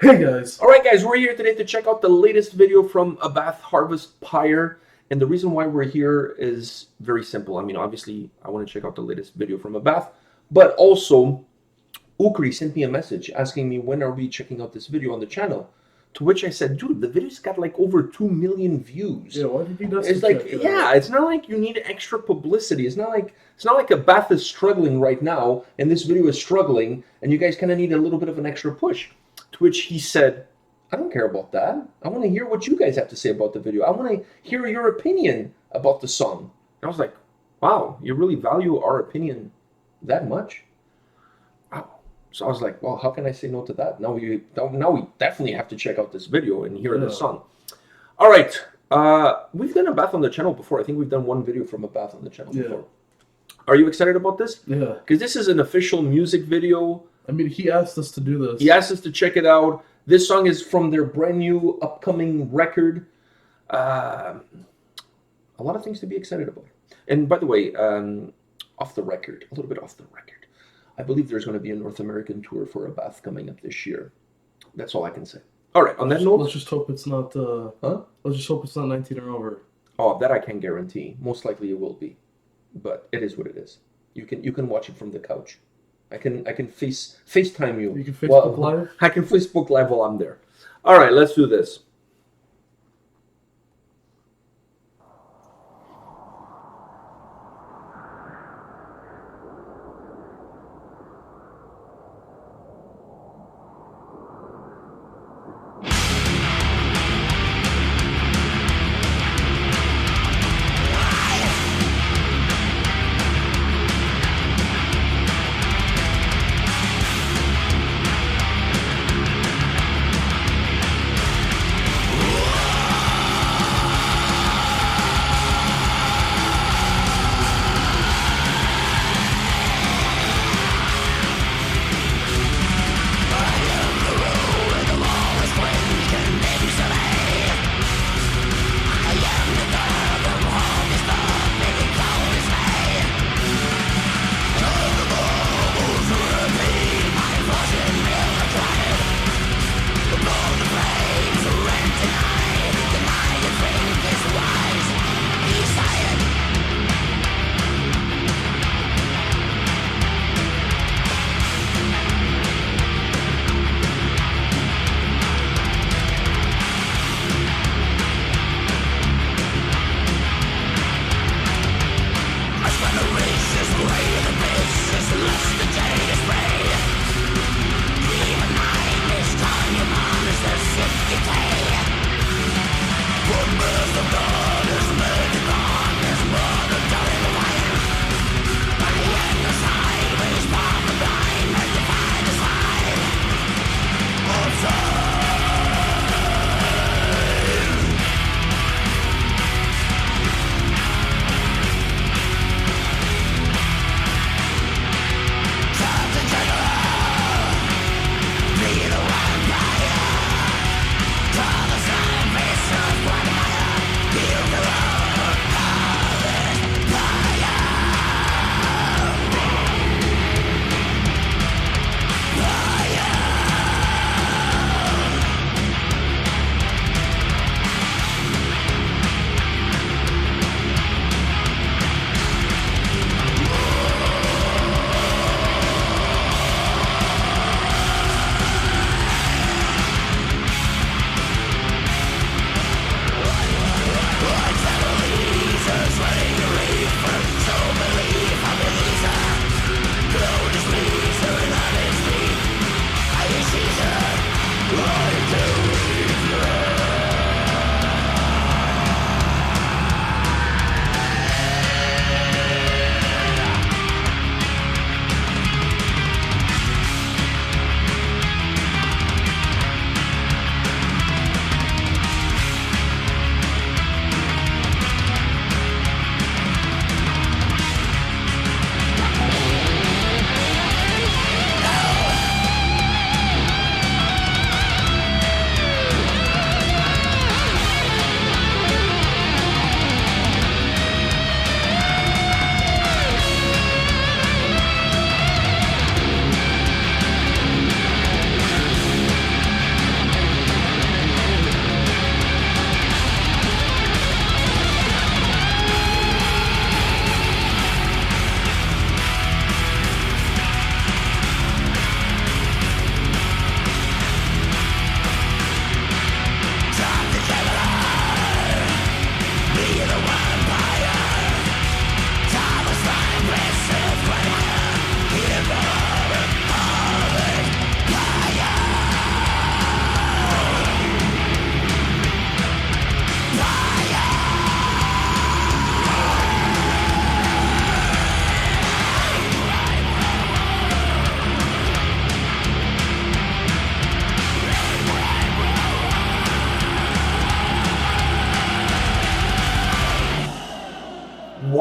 Hey guys! Alright guys, we're here today to check out the latest video from Abbath Harvest Pyre. And the reason why we're here is very simple. I mean, obviously, I want to check out the latest video from Abbath. But also, Ukri sent me a message asking me when are we checking out this video on the channel. To which I said, dude, the video's got like over 2 million views. Yeah, why did you do It's like, yeah, it's not like you need extra publicity. It's not like Abbath is struggling right now and this video is struggling and you guys kind of need a little bit of an extra push. To which he said, I don't care about that. I want to hear what you guys have to say about the video. I want to hear your opinion about the song. And I was like, wow, you really value our opinion that much? Wow. So I was like, well, how can I say no to that? Now we definitely have to check out this video and hear the song. All right. We've done Abbath on the channel before. I think we've done one video from Abbath on the channel before. Are you excited about this? Yeah. Because this is an official music video. I mean, he asked us to do this. He asked us to check it out. This song is from their brand new upcoming record. A lot of things to be excited about. And by the way, off the record, a little bit off the record, I believe there's going to be a North American tour for Abbath coming up this year. That's all I can say. All right, on that note, let's just hope it's not. Let's just hope it's not 19 or over. Oh, that I can guarantee. Most likely it will be, but it is what it is. You can watch it from the couch. I can FaceTime you. You can Facebook Live? I can Facebook Live while I'm there. All right, let's do this.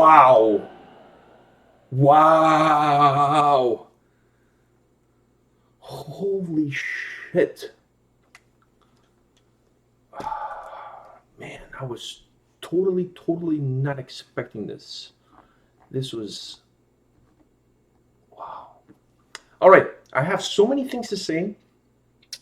Wow. Wow. Holy shit. Man, I was totally not expecting this. This was... Wow. All right. I have so many things to say.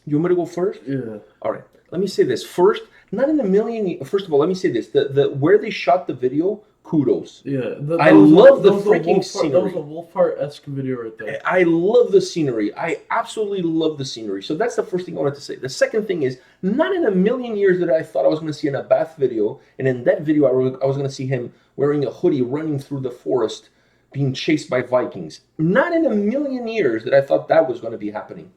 You want me to go first? Yeah. All right. Let me say this. First, not in a million... First of all, let me say this. Where they shot the video, kudos. Yeah. I love the freaking scenery. That was a Wolfheart-esque video right there. I love the scenery. I absolutely love the scenery. So that's the first thing I wanted to say. The second thing is, not in a million years that I thought I was going to see an Abbath video. And in that video, I was going to see him wearing a hoodie, running through the forest, being chased by Vikings. Not in a million years that I thought that was going to be happening.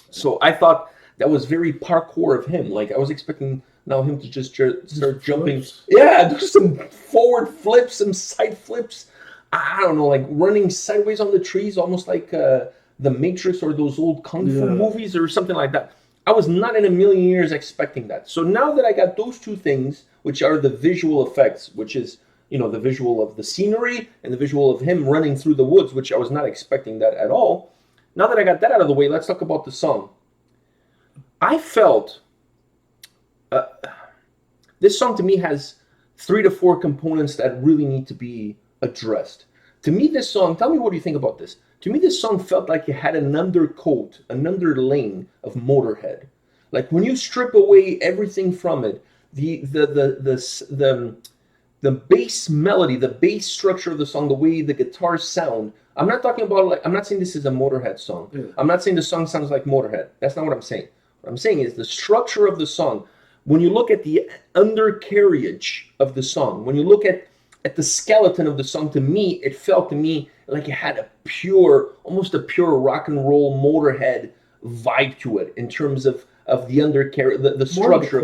So I thought that was very parkour of him. Like, I was expecting now him to just start jumping. Yeah, do some forward flips, some side flips. I don't know, like running sideways on the trees, almost like The Matrix or those old kung fu movies or something like that. I was not in a million years expecting that. So now that I got those two things, which are the visual effects, which is, you know, the visual of the scenery and the visual of him running through the woods, which I was not expecting that at all. Now that I got that out of the way, let's talk about the song. I felt this song to me has 3 to 4 components that really need to be addressed. To me, this song, tell me what you think about this. To me, this song felt like it had an undercoat, an underlaying of Motorhead. Like when you strip away everything from it, the bass melody, the bass structure of the song, the way the guitars sound. I'm not talking about, like, I'm not saying this is a Motorhead song. Yeah. I'm not saying the song sounds like Motorhead. That's not what I'm saying. What I'm saying is the structure of the song. When you look at the undercarriage of the song, when you look at the skeleton of the song, to me, it felt to me like it had a pure, almost a pure rock and roll Motorhead vibe to it in terms of the undercarriage, the structure.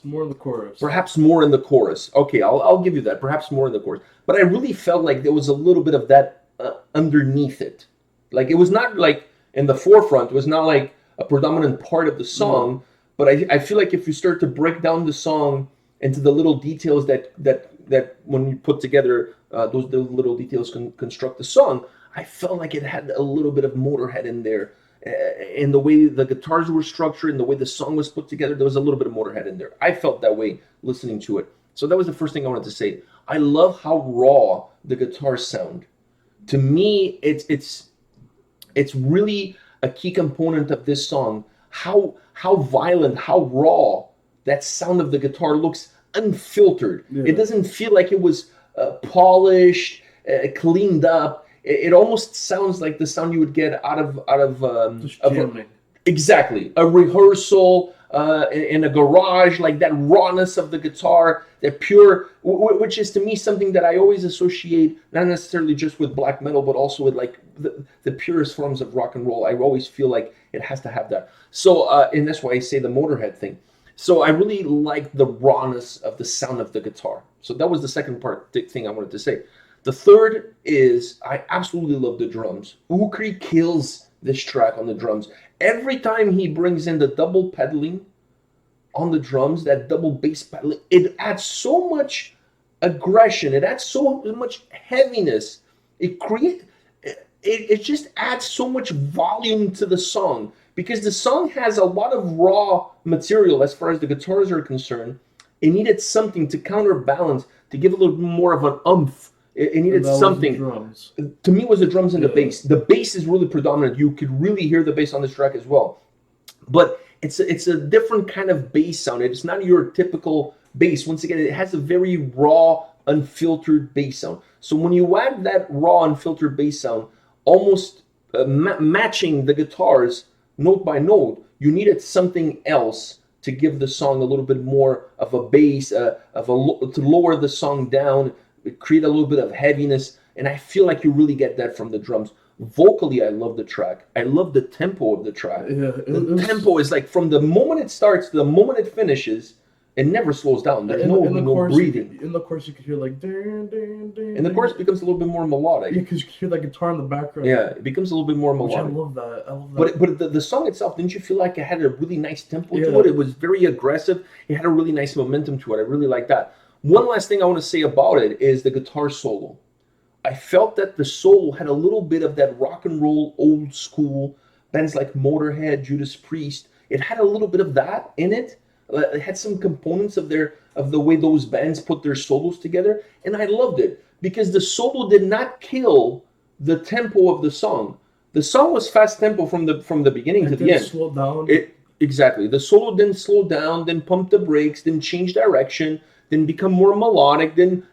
More in the chorus. Perhaps more in the chorus. Okay, I'll give you that. Perhaps more in the chorus. But I really felt like there was a little bit of that underneath it. Like it was not like in the forefront. It was not like a predominant part of the song. No. But I feel like if you start to break down the song into the little details that when you put together those little details construct the song, I felt like it had a little bit of Motorhead in there. In the way the guitars were structured, in the way the song was put together, there was a little bit of Motorhead in there. I felt that way listening to it. So that was the first thing I wanted to say. I love how raw the guitars sound. To me, it's really a key component of this song. How violent, how raw that sound of the guitar looks, unfiltered. Yeah. It doesn't feel like it was polished, cleaned up. It almost sounds like the sound you would get out of exactly a rehearsal in a garage, like that rawness of the guitar, that pure, which is to me something that I always associate not necessarily just with black metal, but also with like the purest forms of rock and roll. I always feel like it has to have that. So and that's why I say the Motorhead thing. So I really like the rawness of the sound of the guitar. So that was the second thing I wanted to say. The third is I absolutely love the drums. Ukri kills this track on the drums. Every time he brings in the double pedaling on the drums, that double bass pedaling, it adds so much aggression. It adds so much heaviness. It just adds so much volume to the song because the song has a lot of raw material as far as the guitars are concerned. It needed something to counterbalance, to give a little more of an oomph. It needed something. To me, it was the drums and the bass. The bass is really predominant. You could really hear the bass on this track as well. But it's a different kind of bass sound. It's not your typical bass. Once again, it has a very raw, unfiltered bass sound. So when you add that raw, unfiltered bass sound, almost matching the guitars note by note, you needed something else to give the song a little bit more of a bass, to lower the song down, create a little bit of heaviness, and I feel like you really get that from the drums. Vocally, I love the track. I love the tempo of the track. Yeah, the tempo is like from the moment it starts to the moment it finishes, it never slows down. There's no breathing. In the chorus, you could hear like... And the chorus becomes a little bit more melodic. Yeah, because you hear that guitar in the background. Yeah, it becomes a little bit more melodic. Which I love that. But the song itself, didn't you feel like it had a really nice tempo to it? It was very aggressive. It had a really nice momentum to it. I really like that. One last thing I want to say about it is the guitar solo. I felt that the solo had a little bit of that rock and roll, old school bands like Motorhead, Judas Priest. It had a little bit of that in it. It had some components of the way those bands put their solos together, and I loved it because the solo did not kill the tempo of the song. The song was fast tempo from the beginning to the end. Slow down. Exactly. The solo didn't slow down, didn't pump the brakes, didn't change direction, didn't become more melodic. It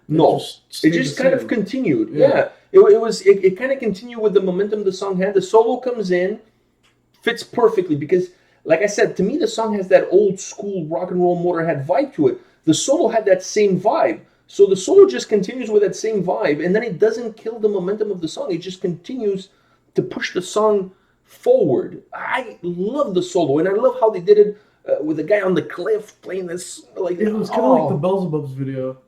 just kind of continued. Yeah. It kind of continued with the momentum the song had. The solo comes in, fits perfectly because, like I said, to me the song has that old school rock and roll Motorhead vibe to it. The solo had that same vibe. So the solo just continues with that same vibe, and then it doesn't kill the momentum of the song. It just continues to push the song forward. I love the solo, and I love how they did it with the guy on the cliff playing this. Like it was kind of like the Beelzebub's video.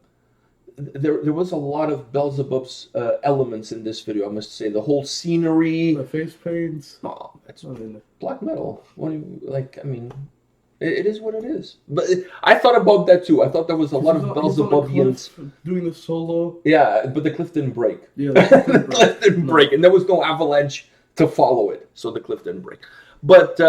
There was a lot of Beelzebub's elements in this video, I must say. The whole scenery, the face paints. Oh, that's black metal. What do you like? I mean, it is what it is. But I thought about that too. I thought there was a lot of Beelzebubians doing the solo. Yeah, but the cliff didn't break. Yeah, the cliff didn't break, and there was no avalanche to follow it, so the cliff didn't break. But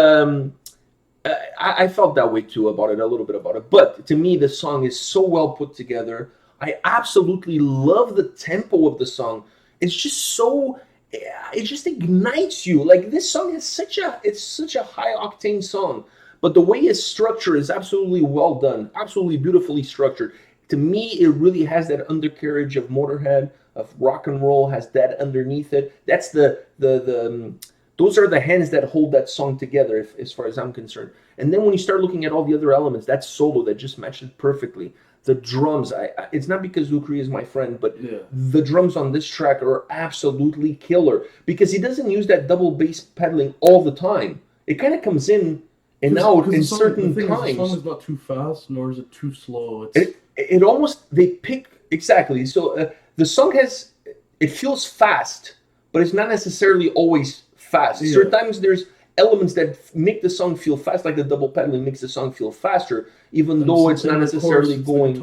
I felt that way too about it, a little bit about it. But to me, the song is so well put together. I absolutely love the tempo of the song. It's just so, it just ignites you. Like this song is such a high octane song, but the way it's structured is absolutely well done, absolutely beautifully structured. To me, it really has that undercarriage of Motorhead, of rock and roll, has that underneath it. That's those are the hands that hold that song together, as far as I'm concerned. And then when you start looking at all the other elements, that solo that just matched it perfectly. The drums, it's not because Ukri is my friend, but the drums on this track are absolutely killer because he doesn't use that double bass pedaling all the time. It kind of comes in and out in certain times. The song is not too fast, nor is it too slow. It almost, they pick, exactly. So the song it feels fast, but it's not necessarily always fast. Yeah. Certain times there's elements that make the song feel fast, like the double pedaling makes the song feel faster, even though it's not necessarily going.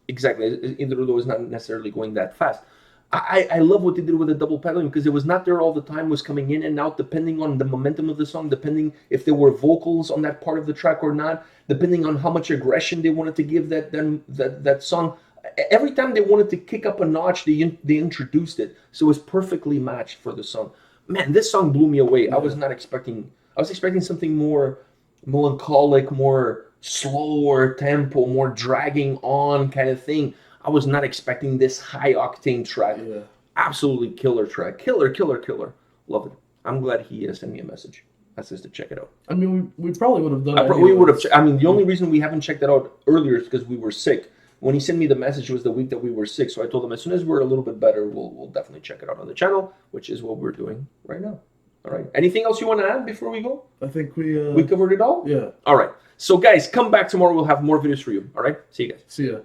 Exactly, even though it's not necessarily going that fast. I love what they did with the double pedaling because it was not there all the time, was coming in and out depending on the momentum of the song, depending if there were vocals on that part of the track or not, depending on how much aggression they wanted to give that song. Every time they wanted to kick up a notch, they introduced it, so it was perfectly matched for the song. Man, this song blew me away. Yeah. I was expecting something more melancholic, more slower tempo, more dragging on kind of thing. I was not expecting this high octane track. Yeah. Absolutely killer track. Killer. Love it. I'm glad he sent me a message. That says to check it out. I mean, we probably would have done it. We would have. The only reason we haven't checked it out earlier is because we were sick. When he sent me the message, it was the week that we were sick. So I told him as soon as we're a little bit better, we'll definitely check it out on the channel, which is what we're doing right now. All right. Anything else you want to add before we go? I think we covered it all? Yeah. All right. So guys, come back tomorrow. We'll have more videos for you. All right. See you guys. See ya.